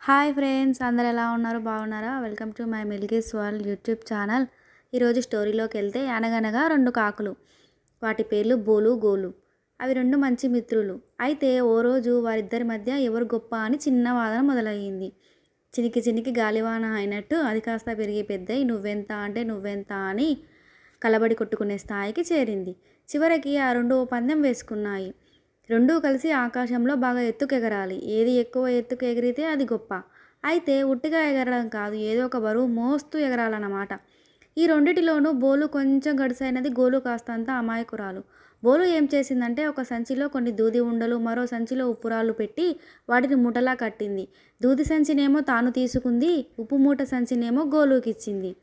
Hi friends, అందరు ఎలా ఉన్నారు? బాగున్నారా? Welcome to my milky's world YouTube channel. ఈరోజు స్టోరీలోకి వెళ్తే, అనగనగా రెండు కాకులు, వాటి పేర్లు బోలు గోలు. అవి రెండు మంచి మిత్రులు. అయితే ఓ రోజు వారిద్దరి మధ్య ఎవరు గొప్ప అని చిన్న వాదన మొదలయ్యింది. చినికి చినికి గాలివాన అయినట్టు అది కాస్త పెరిగి పెద్దయి నువ్వెంత అంటే నువ్వెంత అని కలబడి కొట్టుకునే స్థాయికి చేరింది. చివరికి ఆ రెండు ఓ పందెం వేసుకున్నాయి. రెండూ కలిసి ఆకాశంలో బాగా ఎత్తుకు ఎగరాలి. ఏది ఎక్కువ ఎత్తుకు ఎగిరితే అది గొప్ప. అయితే ఉట్టిగా ఎగరడం కాదు, ఏదో ఒక బరువు మోస్తూ ఎగరాలన్నమాట. ఈ రెండిటిలోనూ బోలు కొంచెం గడుసైనది, గోలు కాస్తంత అమాయకురాలు. బోలు ఏం చేసిందంటే, ఒక సంచిలో కొన్ని దూది ఉండలు, మరో సంచిలో ఉప్పురాళ్ళు పెట్టి వాటిని మూటలా కట్టింది. దూది సంచినేమో తాను తీసుకుంది, ఉప్పు మూట సంచినేమో గోలుకిచ్చింది.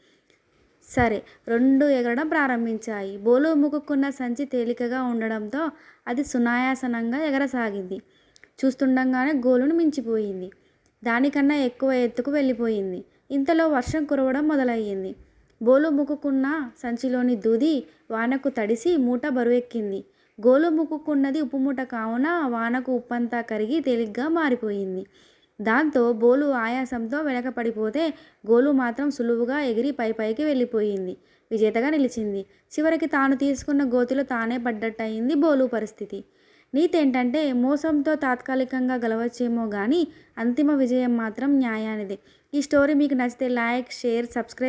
సరే, రెండు ఎగరడం ప్రారంభించాయి. బోలు ముక్కుకున్న సంచి తేలికగా ఉండడంతో అది సునాయాసనంగా ఎగరసాగింది. చూస్తుండగానే గోలును మించిపోయింది. దానికన్నా ఎక్కువ ఎత్తుకు వెళ్ళిపోయింది. ఇంతలో వర్షం కురవడం మొదలయ్యింది. బోలు ముక్కుకున్న సంచిలోని దూది వానకు తడిసి మూట బరువెక్కింది. గోలు ముక్కుకున్నది ఉప్పుమూట కావున వానకు ఉప్పంతా కరిగి తేలిగ్గా మారిపోయింది. దాంతో బోలు ఆయాసంతో వెనకపడిపోతే, గోలు మాత్రం సులువుగా ఎగిరి పైకి వెళ్ళిపోయింది. విజేతగా నిలిచింది. చివరికి తాను తీసుకున్న గోతిలో తానే పడ్డట్టయింది బోలు పరిస్థితి. నీతేంటంటే, మోసంతో తాత్కాలికంగా గెలవచ్చేమో కానీ అంతిమ విజయం మాత్రం న్యాయానిదే. ఈ స్టోరీ మీకు నచ్చితే లైక్, షేర్, సబ్స్క్రైబ్